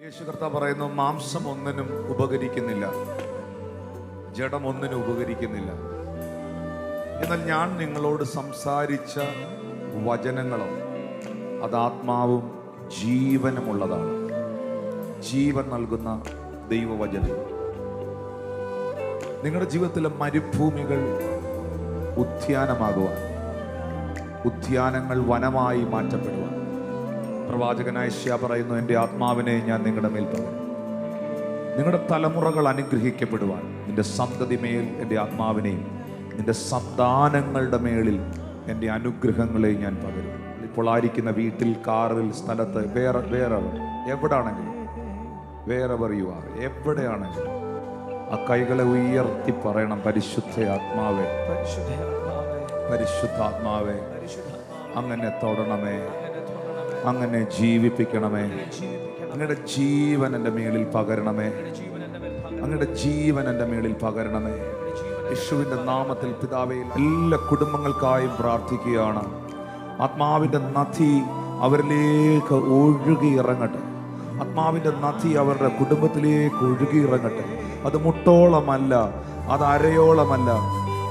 യേശു കർത്താവ് പറയുന്നു, മാംസം ഒന്നിനും ഉപകരിക്കുന്നില്ല, ജഡം ഒന്നിനും ഉപകരിക്കുന്നില്ല. എന്നാൽ ഞാൻ നിങ്ങളോട് സംസാരിച്ച വചനങ്ങളോ അത് ആത്മാവും ജീവനുമുള്ളതാണ്. ജീവൻ നൽകുന്ന ദൈവവചനം നിങ്ങളുടെ ജീവിതത്തിലെ മരുഭൂമികൾ ഉദ്യാനമാകുവാൻ, ഉദ്യാനങ്ങൾ വനമായി മാറ്റപ്പെടുവാൻ പ്രവാചകനായ യെശയ്യാ പറയുന്നു, എൻ്റെ ആത്മാവിനെ ഞാൻ നിങ്ങളുടെ മേൽ പകരും. നിങ്ങളുടെ തലമുറകൾ അനുഗ്രഹിക്കപ്പെടുവാൻ നിന്റെ സന്തതി മേൽ എൻ്റെ ആത്മാവിനെയും നിന്റെ സന്താനങ്ങളുടെ മേളിൽ എൻ്റെ അനുഗ്രഹങ്ങളെ ഞാൻ പകരും. ഇപ്പോൾ ആയിരിക്കുന്ന വീട്ടിൽ, കാറിൽ, സ്ഥലത്ത്, എവിടാണെങ്കിലും, എവിടെയാണെങ്കിലും ആ കൈകളെ ഉയർത്തി പറയണം, പരിശുദ്ധ ആത്മാവേ, പരിശുദ്ധാത്മാവേ, അങ്ങനെ തൊടണമേ, അങ്ങനെ ജീവിപ്പിക്കണമേ, അങ്ങയുടെ ജീവൻ എൻ്റെ മേളിൽ പകരണമേ, അങ്ങയുടെ ജീവൻ എൻ്റെ മേളിൽ പകരണമേ. യേശുവിൻ്റെ നാമത്തിൽ പിതാവേ, എല്ലാ കുടുംബങ്ങൾക്കായും പ്രാർത്ഥിക്കുകയാണ്. ആത്മാവിൻ്റെ നദി അവരിലേക്ക് ഒഴുകി ഇറങ്ങട്ടെ. ആത്മാവിൻ്റെ നദി അവരുടെ കുടുംബത്തിലേക്ക് ഒഴുകി ഇറങ്ങട്ടെ. അത് മുട്ടോളമല്ല, അത് അരയോളമല്ല,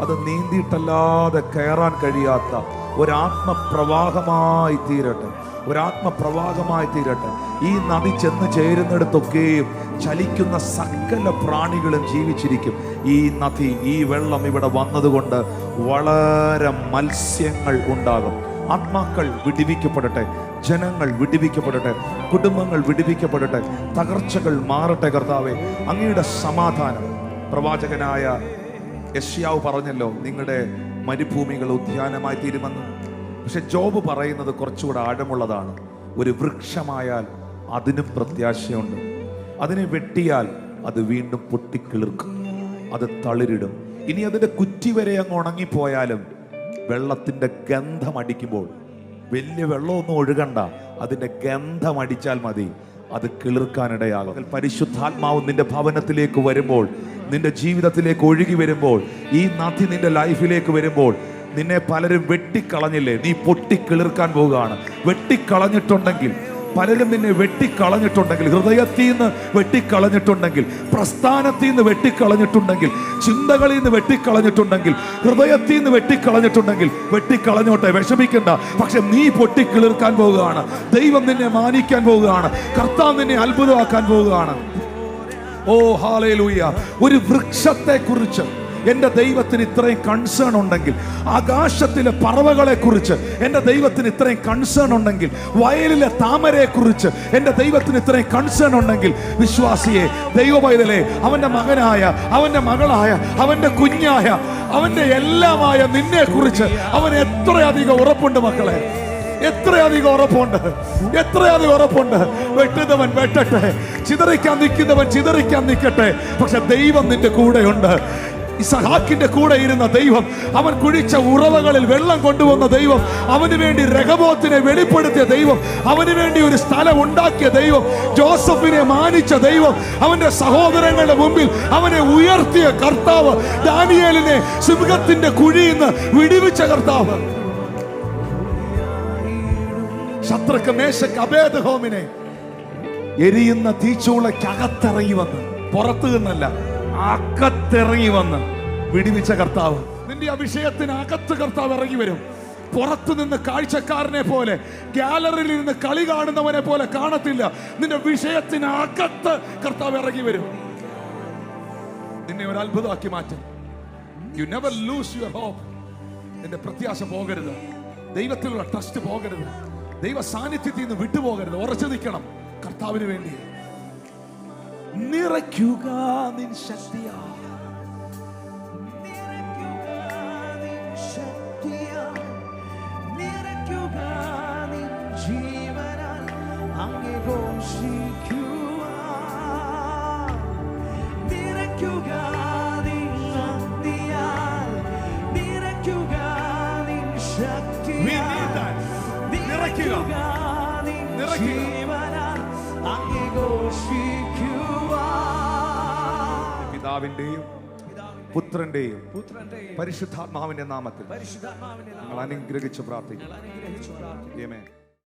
അത് നീന്തിയിട്ടല്ലാതെ കയറാൻ കഴിയാത്ത ഒരാത്മപ്രവാഹമായി തീരട്ടെ, ഒരാത്മപ്രവാഹമായി തീരട്ടെ. ഈ നദി ചെന്ന് ചേരുന്നിടത്തൊക്കെയും ചലിക്കുന്ന സകല പ്രാണികളും ജീവിച്ചിരിക്കും. ഈ നദി, ഈ വെള്ളം ഇവിടെ വന്നതുകൊണ്ട് വളരെ മത്സ്യങ്ങൾ ഉണ്ടാകും. ആത്മാക്കൾ വിടുവിക്കപ്പെടട്ടെ, ജനങ്ങൾ വിടുവിക്കപ്പെടട്ടെ, കുടുംബങ്ങൾ വിടുവിക്കപ്പെടട്ടെ, തകർച്ചകൾ മാറട്ടെ. കർത്താവേ, അങ്ങയുടെ സമാധാനം. പ്രവാചകനായ യെശയ്യാവ് പറഞ്ഞല്ലോ, നിങ്ങളുടെ മരുഭൂമികൾ ഉദ്യാനമായി തീരുമെന്ന്. പക്ഷെ ജോബ് പറയുന്നത് കുറച്ചുകൂടെ ആഴമുള്ളതാണ്. ഒരു വൃക്ഷമായാൽ അതിനും പ്രത്യാശയുണ്ട്. അതിനെ വെട്ടിയാൽ അത് വീണ്ടും പൊട്ടിക്കിളിർക്കും, അത് തളിരിടും. ഇനി അതിന്റെ കുറ്റി വരെ അങ്ങ് ഉണങ്ങിപ്പോയാലും വെള്ളത്തിന്റെ ഗന്ധം അടിക്കുമ്പോൾ, വലിയ വെള്ളമൊന്നും ഒഴുകണ്ട, അതിന്റെ ഗന്ധം അടിച്ചാൽ മതി, അത് കിളിർക്കാനിടയാകും. പരിശുദ്ധാത്മാവ് നിന്റെ ഭവനത്തിലേക്ക് വരുമ്പോൾ, നിന്റെ ജീവിതത്തിലേക്ക് ഒഴുകി വരുമ്പോൾ, ഈ നദി നിന്റെ ലൈഫിലേക്ക് വരുമ്പോൾ, നിന്നെ പലരും വെട്ടിക്കളഞ്ഞില്ലേ, നീ പൊട്ടിക്കിളിർക്കാൻ പോവുകയാണ്. വെട്ടിക്കളഞ്ഞിട്ടുണ്ടെങ്കിൽ, പലരും നിന്നെ വെട്ടിക്കളഞ്ഞിട്ടുണ്ടെങ്കിൽ, ഹൃദയത്തിൽ നിന്ന് വെട്ടിക്കളഞ്ഞിട്ടുണ്ടെങ്കിൽ, പ്രസ്ഥാനത്തിൽ നിന്ന് വെട്ടിക്കളഞ്ഞിട്ടുണ്ടെങ്കിൽ, ചിന്തകളിൽ നിന്ന് വെട്ടിക്കളഞ്ഞിട്ടുണ്ടെങ്കിൽ, ഹൃദയത്തിൽ നിന്ന് വെട്ടിക്കളഞ്ഞിട്ടുണ്ടെങ്കിൽ, വെട്ടിക്കളഞ്ഞോട്ടെ, വിഷമിക്കണ്ട. പക്ഷെ നീ പൊട്ടിക്കിളിർക്കാൻ പോവുകയാണ്. ദൈവം നിന്നെ മാനിക്കാൻ പോവുകയാണ്. കർത്താവ് നിന്നെ അത്ഭുതമാക്കാൻ പോവുകയാണ്. ഓ ഹല്ലേലൂയ. ഒരു വൃക്ഷത്തെ കുറിച്ച് എൻ്റെ ദൈവത്തിന് ഇത്രയും കൺസേൺ ഉണ്ടെങ്കിൽ, ആകാശത്തിലെ പറവകളെ കുറിച്ച് എൻ്റെ ദൈവത്തിന് ഇത്രയും കൺസേൺ ഉണ്ടെങ്കിൽ, വയലിലെ താമരയെ കുറിച്ച് എൻ്റെ ദൈവത്തിന് ഇത്രയും കൺസേൺ ഉണ്ടെങ്കിൽ, വിശ്വാസിയെ, ദൈവപൈതലേ, അവൻ്റെ മകനായ, അവൻ്റെ മകളായ, അവൻ്റെ കുഞ്ഞായ, അവൻ്റെ എല്ലാമായ നിന്നെ കുറിച്ച് അവന് എത്രയധികം ഉറപ്പുണ്ട് മക്കളെ, എത്രയധികം ഉറപ്പുണ്ട്, എത്രയധികം ഉറപ്പുണ്ട്. വെട്ടുന്നവൻ വെട്ടട്ടെ, ചിതറിക്കാൻ നിൽക്കുന്നവൻ ചിതറിക്കാൻ നിൽക്കട്ടെ, പക്ഷെ ദൈവം നിന്റെ കൂടെയുണ്ട്. ഇസഹാക്കിന്റെ കൂടെ ഇരുന്ന ദൈവം, അവൻ കുഴിച്ച ഉറവകളിൽ വെള്ളം കൊണ്ടുവന്ന ദൈവം, അവന് വേണ്ടി രഹബോത്തിനെ വെളിപ്പെടുത്തിയ ദൈവം, അവന് വേണ്ടി ഒരു സ്ഥലം ഉണ്ടാക്കിയ ദൈവം, ജോസഫിനെ മാനിച്ച ദൈവം, അവന്റെ സഹോദരങ്ങളുടെ മുമ്പിൽ അവനെ ഉയർത്തിയ കർത്താവ്, ദാനിയേലിനെ സിംഹത്തിന്റെ കുഴിയിൽ നിന്ന് വിടുവിച്ച കർത്താവ്, ശത്രുക്ക് മേശക്ക് അബേദ്നേഗോവിനെ എരിയുന്ന തീച്ചൂളക്കകത്തിറങ്ങി വന്ന്, പുറത്തു നിന്നല്ല, അകത്തിറങ്ങി വന്ന് വിടുവിച്ച കർത്താവ്. നിന്റെ അഭിഷേകത്തിന് അകത്ത് കർത്താവ് ഇറങ്ങി വരും. പുറത്തു നിന്ന് കാഴ്ചക്കാരനെ പോലെ, ഗാലറിയിൽ നിന്ന് കളി കാണുന്നവനെ പോലെ കാണത്തില്ല. നിന്റെ വിഷയത്തിന് അകത്ത് കർത്താവ് ഇറങ്ങി വരും. നിന്നെ ഒരു അത്ഭുതമാക്കി മാറ്റും. You never lose your hope. നിന്റെ പ്രത്യാശ പോകരുത്, ദൈവത്തിലുള്ള ട്രസ്റ്റ് പോകരുത്, ദൈവ സാന്നിധ്യത്തിൽ നിന്ന് വിട്ടുപോകരുത്. ഉറച്ചു നിൽക്കണം കർത്താവിന് വേണ്ടി. നിറയ്ക്കുക നിൻ ശക്തിയാ, നിറയ്ക്കുക നിൻ ജീവനാൽ അങ്ങേ ഘോഷിക്കുക, നിറയ്ക്കുക നിൻ ശക്തിയാൽ, നിറയ്ക്കുക നിൻ ശക്തിയാൽ, നിറയ്ക്കുക നിൻ ജീവനാൽ അങ്ങേ ഘോഷിക്കുക. പിതാവിന്റെയും പുത്രന്റെയും പരിശുദ്ധാത്മാവിന്റെ നാമത്തിൽ ഞങ്ങൾ അനുഗ്രഹിച്ച് പ്രാർത്ഥിക്കുന്നു. ആമേൻ.